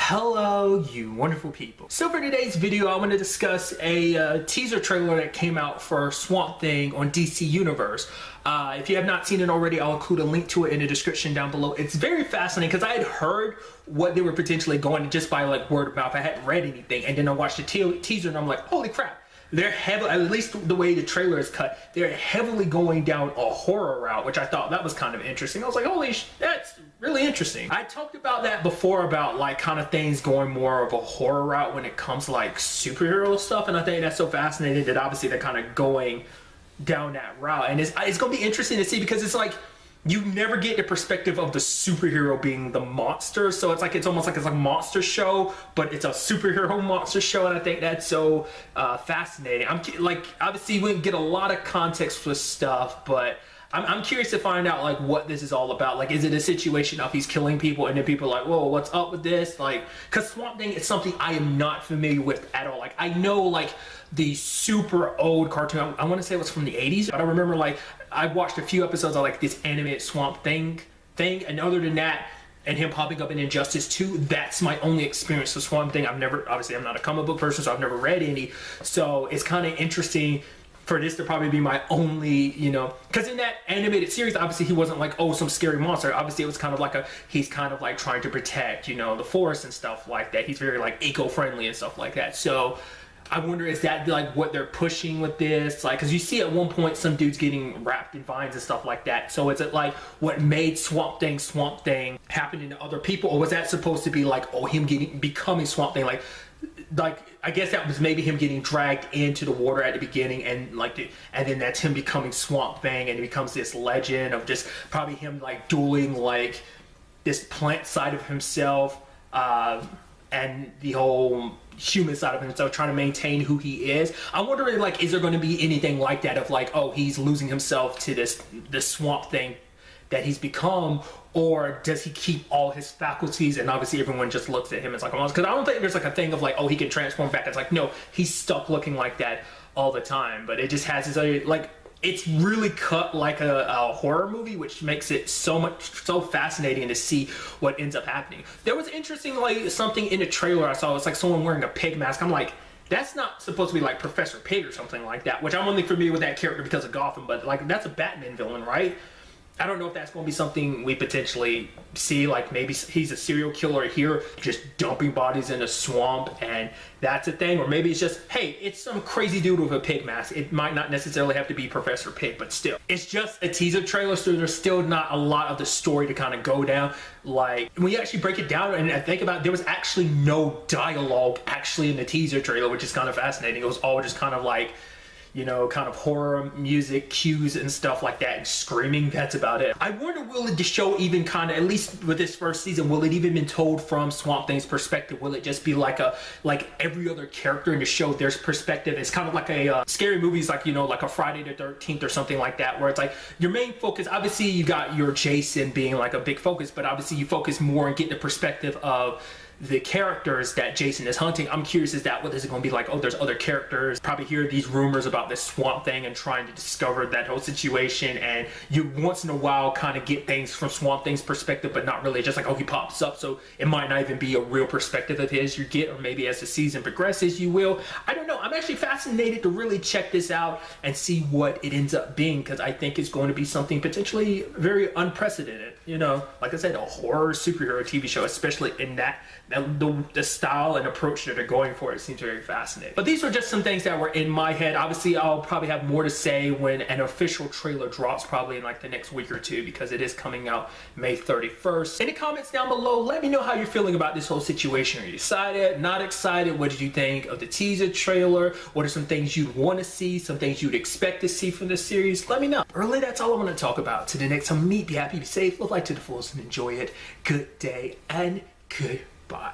Hello, you wonderful people. So for today's video, I want to discuss a teaser trailer that came out for Swamp Thing on DC Universe. If you have not seen it already, I'll include a link to it in the description down below. It's very fascinating because I had heard what they were potentially going just by like word of mouth. I hadn't read anything, and then I watched the teaser and I'm like, holy crap. They're heavily, at least the way the trailer is cut, they're heavily going down a horror route, which I thought that was kind of interesting. I was like, holy that's really interesting. I talked about that before about like kind of things going more of a horror route when it comes to like superhero stuff, and I think that's so fascinating that obviously they're kind of going down that route. And it's going to be interesting to see because it's like, you never get the perspective of the superhero being the monster, so it's like it's almost like it's a monster show, but it's a superhero monster show, and I think that's so fascinating. I'm like, obviously we didn't get a lot of context for stuff, but I'm curious to find out like what this is all about. Like, is it a situation of he's killing people and then people are like, whoa, what's up with this? Like, because Swamp Thing is something I am not familiar with at all. Like, I know like the super old cartoon, I want to say it was from the 80s, but I remember like I watched a few episodes of like this animated Swamp Thing, and other than that, and him popping up in Injustice 2, that's my only experience with Swamp Thing. Obviously I'm not a comic book person, so I've never read any, so it's kind of interesting for this to probably be my only, you know, because in that animated series, obviously he wasn't like, oh, some scary monster. Obviously it was kind of like he's kind of like trying to protect, you know, the forest and stuff like that. He's very like eco-friendly and stuff like that. So I wonder, is that like what they're pushing with this? Like, because you see at one point some dudes getting wrapped in vines and stuff like that. So is it like what made Swamp Thing happening to other people, or was that supposed to be like, oh, him becoming Swamp Thing? Like I guess that was maybe him getting dragged into the water at the beginning, and and then that's him becoming Swamp Thing, and it becomes this legend of just probably him like dueling like this plant side of himself and the whole human side of himself, trying to maintain who he is. I'm wondering, like, is there going to be anything like that of like, oh, he's losing himself to this Swamp Thing that he's become, or does he keep all his faculties and obviously everyone just looks at him as like a monster? Because I don't think there's like a thing of like, oh, he can transform back. It's like, no, he's stuck looking like that all the time, but it just has his like, it's really cut like a horror movie, which makes it so fascinating to see what ends up happening. There was interesting like something in the trailer I saw. It's like someone wearing a pig mask. I'm like, that's not supposed to be like Professor Pig or something like that, which I'm only familiar with that character because of Gotham, but like that's a Batman villain, right? I don't know if that's going to be something we potentially see, like maybe he's a serial killer here, just dumping bodies in a swamp, and that's a thing. Or maybe it's just, hey, it's some crazy dude with a pig mask. It might not necessarily have to be Professor Pig, but still. It's just a teaser trailer, so there's still not a lot of the story to kind of go down. Like, when you actually break it down and I think about it, there was actually no dialogue actually in the teaser trailer, which is kind of fascinating. It was all just kind of like, you know, kind of horror music cues and stuff like that, and screaming. That's about it. I wonder, will the show even kind of, at least with this first season, will it even been told from Swamp Thing's perspective? Will it just be like every other character in the show, their perspective? It's kind of like a scary movies, like, you know, like a Friday the 13th or something like that, where it's like your main focus, obviously you got your Jason being like a big focus, but obviously you focus more on getting the perspective of the characters that Jason is hunting. I'm curious, is that what this is going to be like? Oh, there's other characters. Probably hear these rumors about this Swamp Thing and trying to discover that whole situation, and you once in a while kind of get things from Swamp Thing's perspective, but not really. Just like, oh, he pops up, so it might not even be a real perspective of his you get, or maybe as the season progresses you will. I don't know. I'm actually fascinated to really check this out and see what it ends up being, because I think it's going to be something potentially very unprecedented. You know, like I said, a horror superhero TV show, especially in that the style and approach that they're going for, it seems very fascinating. But these are just some things that were in my head. Obviously, I'll probably have more to say when an official trailer drops, probably in like the next week or two, because it is coming out May 31st. In the comments down below, let me know how you're feeling about this whole situation. Are you excited? Not excited? What did you think of the teaser trailer? What are some things you'd want to see? Some things you'd expect to see from this series? Let me know. Really, that's all I want to talk about. Till the next time, be happy, be safe, live life to the fullest, and enjoy it. Good day and goodbye.